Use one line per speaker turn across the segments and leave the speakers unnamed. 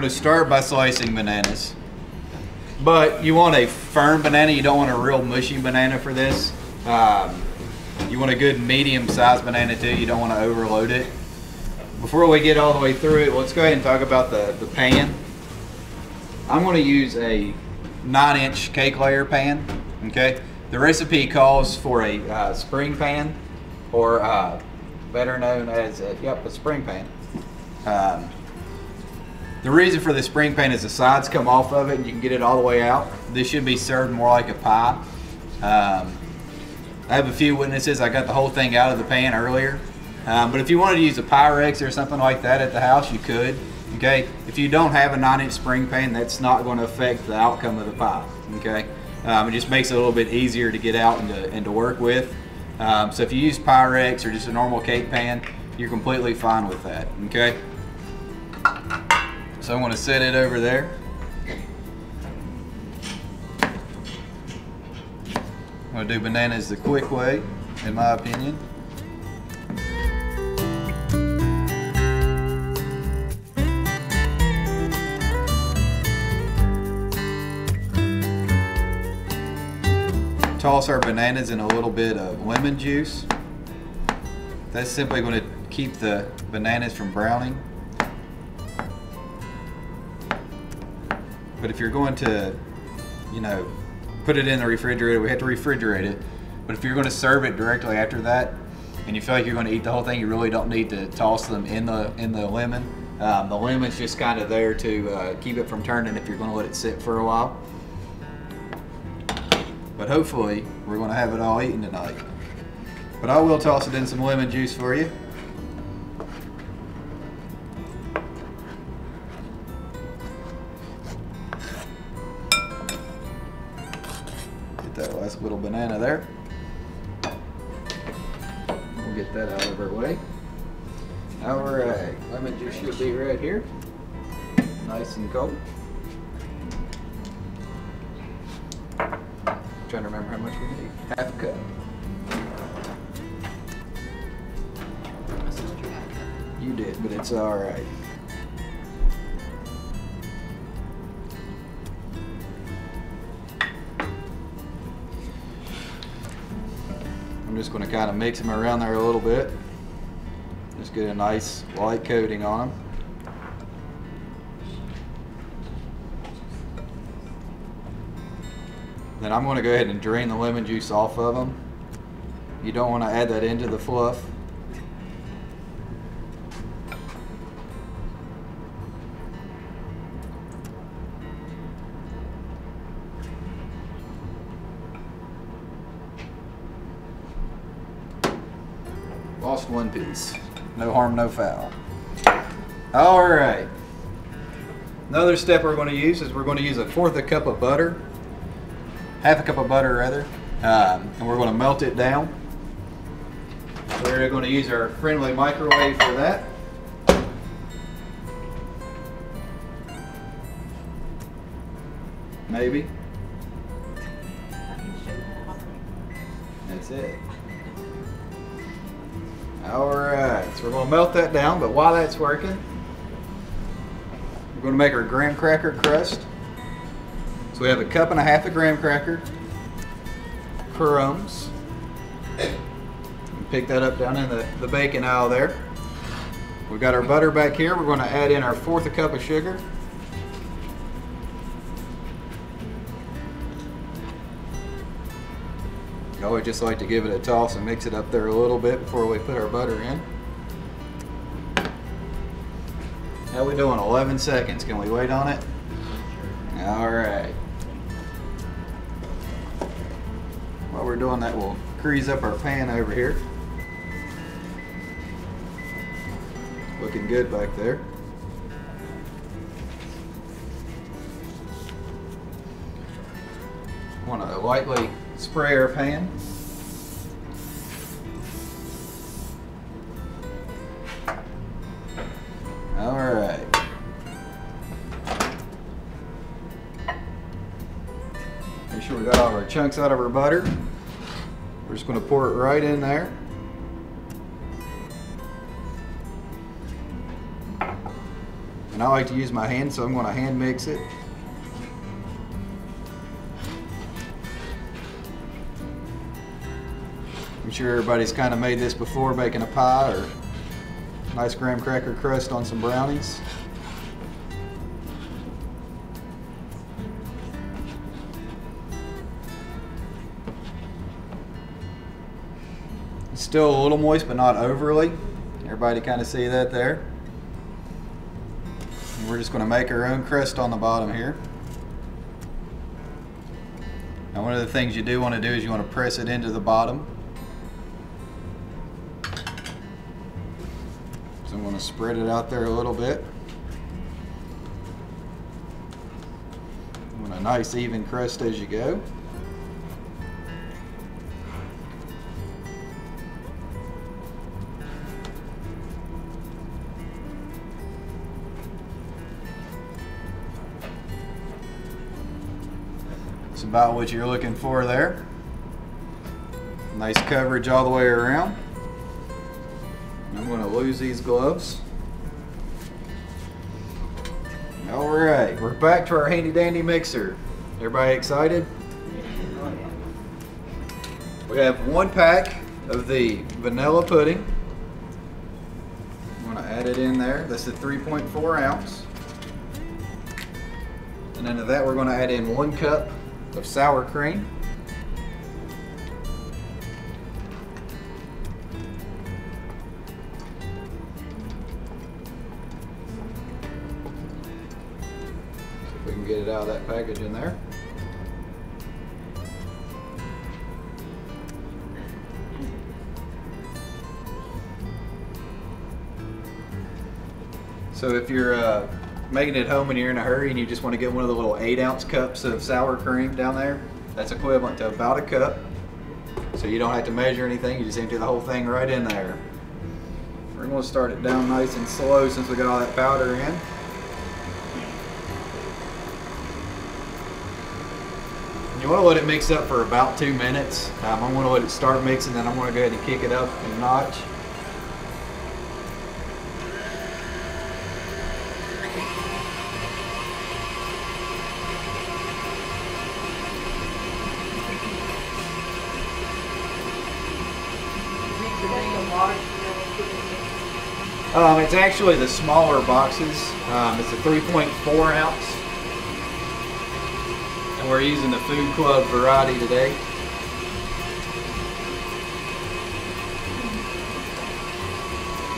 to start by slicing bananas. But you want a firm banana, you don't want a real mushy banana for this. You want a good medium-sized banana too, you don't want to overload it. Before we get all the way through it, let's go ahead and talk about the pan. I'm going to use a 9-inch cake layer pan, okay? The recipe calls for a spring pan, or better known as a spring pan. The reason for the spring pan is the sides come off of it and you can get it all the way out. This should be served more like a pie. I have a few witnesses. I got the whole thing out of the pan earlier. But if you wanted to use a Pyrex or something like that at the house, you could. Okay. If you don't have a 9-inch spring pan, that's not going to affect the outcome of the pie. Okay. It just makes it a little bit easier to get out and to work with. So if you use Pyrex or just a normal cake pan, you're completely fine with that. Okay. So I'm going to set it over there. I'm going to do bananas the quick way, in my opinion. Toss our bananas in a little bit of lemon juice. That's simply going to keep the bananas from browning. But if you're going to, put it in the refrigerator, we have to refrigerate it. But if you're going to serve it directly after that, and you feel like you're going to eat the whole thing, you really don't need to toss them in the lemon. The lemon's just kind of there to keep it from turning if you're going to let it sit for a while. But hopefully, we're going to have it all eaten tonight. But I will toss it in some lemon juice for you. That last little banana there. We'll get that out of our way. Alright, lemon juice should be right here. Nice and cold. Trying to remember how much we need. Half a cup. You did, but it's alright. I'm just going to kind of mix them around there a little bit. Just get a nice light coating on them. Then I'm going to go ahead and drain the lemon juice off of them. You don't want to add that into the fluff. Lost one piece. No harm, no foul. All right. Another step we're going to use is we're going to use 1/4 cup of butter. Half a cup of butter rather. And we're going to melt it down. We're going to use our friendly microwave for that. Maybe. That's it. Alright, so we're going to melt that down, but while that's working, we're going to make our graham cracker crust. So we have 1.5 cups of graham cracker, crumbs. Pick that up down in the bacon aisle there. We've got our butter back here. We're going to add in our 1/4 cup of sugar. I always just like to give it a toss and mix it up there a little bit before we put our butter in. How we doing? 11 seconds. Can we wait on it? All right. While we're doing that, we'll grease up our pan over here. Looking good back there. Want to lightly spray our pan. All right. Make sure we got all of our chunks out of our butter. We're just going to pour it right in there. And I like to use my hand, so I'm going to hand mix it. I'm sure everybody's kind of made this before, baking a pie or nice graham cracker crust on some brownies. It's still a little moist, but not overly. Everybody kind of see that there? And we're just going to make our own crust on the bottom here. Now, one of the things you do want to do is you want to press it into the bottom. So I'm going to spread it out there a little bit. You want a nice even crust as you go. It's about what you're looking for there. Nice coverage all the way around. I'm going to lose these gloves. All right, we're back to our handy dandy mixer. Everybody excited? We have 1 pack of the vanilla pudding. I'm going to add it in there. That's the 3.4 ounce. And into that we're going to add in 1 cup of sour cream. We can get it out of that package in there. So if you're making it at home and you're in a hurry and you just want to get one of the little 8-ounce cups of sour cream down there, that's equivalent to about a cup. So you don't have to measure anything, you just empty the whole thing right in there. We're going to start it down nice and slow since we got all that powder in. You want to let it mix up for about 2 minutes. I'm going to let it start mixing, then I'm going to go ahead and kick it up a notch. It's actually the smaller boxes. It's a 3.4 ounce. And we're using the Food Club variety today.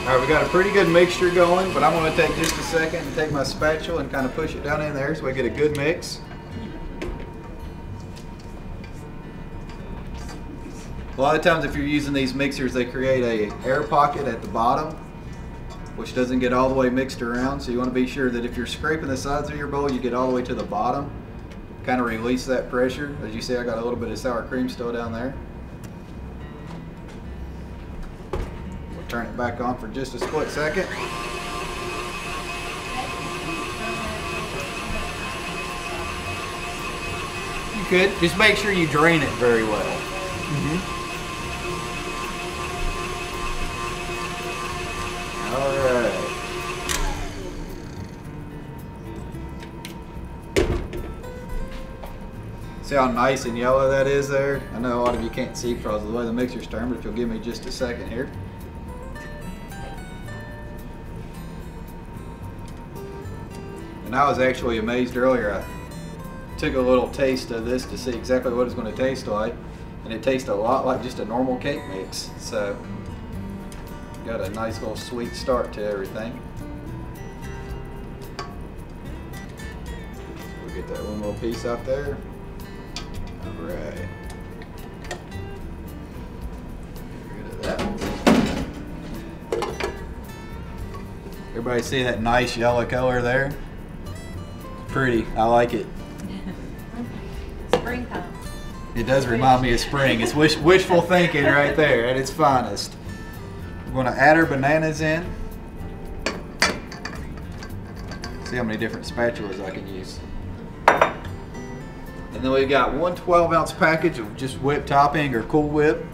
Alright, we got a pretty good mixture going, but I'm going to take just a second and take my spatula and kind of push it down in there so we get a good mix. A lot of times if you're using these mixers, they create an air pocket at the bottom, which doesn't get all the way mixed around. So you want to be sure that if you're scraping the sides of your bowl, you get all the way to the bottom. Kind of release that pressure. As you see, I got a little bit of sour cream still down there. We'll turn it back on for just a split second. You could. Just make sure you drain it very well. Alright. See how nice and yellow that is there? I know a lot of you can't see because of the way the mixer's turned, but if you'll give me just a second here. And I was actually amazed earlier. I took a little taste of this to see exactly what it's going to taste like. And it tastes a lot like just a normal cake mix. So, got a nice little sweet start to everything. We'll get that one little piece out there. Alright. Get rid of that. Everybody see that nice yellow color there? Pretty. I like it.
Springtime.
It does remind me of spring. It's wishful thinking right there at its finest. We're going to add our bananas in. See how many different spatulas I can use. And then we've got 1 12-ounce package of just whipped topping or Cool Whip.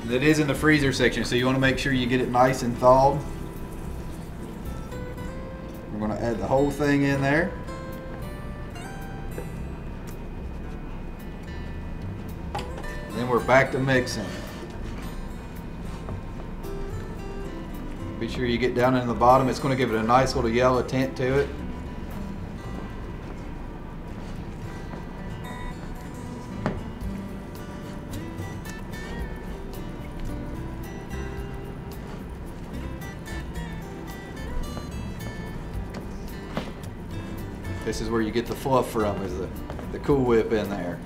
It is in the freezer section, so you want to make sure you get it nice and thawed. We're going to add the whole thing in there. And then we're back to mixing. Be sure you get down in the bottom. It's going to give it a nice little yellow tint to it. This is where you get the fluff from, is the Cool Whip in there.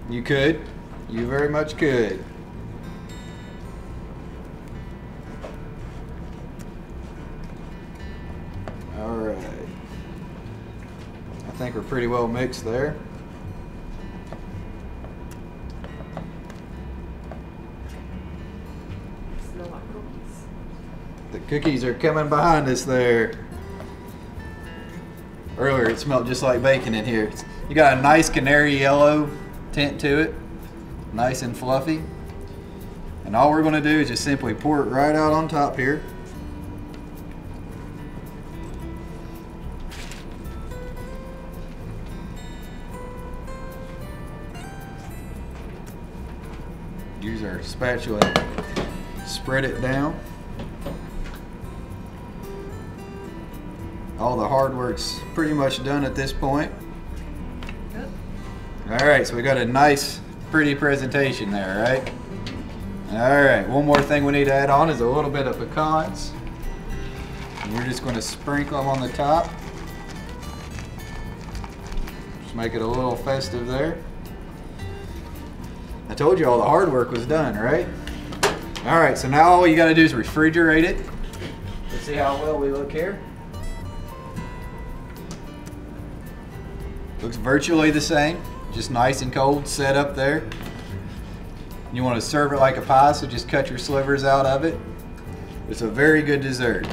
You could. You very much could. All right. I think we're pretty well mixed there.
Smell like cookies.
The cookies are coming behind us there. Earlier it smelled just like bacon in here. You got a nice canary yellow tint to it, nice and fluffy. And all we're going to do is just simply pour it right out on top here. Use our spatula and spread it down. All the hard work's pretty much done at this point. All right, so we got a nice, pretty presentation there, right? All right, one more thing we need to add on is a little bit of pecans. And we're just going to sprinkle them on the top. Just make it a little festive there. I told you all the hard work was done, right? All right, so now all you got to do is refrigerate it. Let's see how well we look here. Looks virtually the same. Just nice and cold, set up there. You want to serve it like a pie, so just cut your slivers out of it. It's a very good dessert.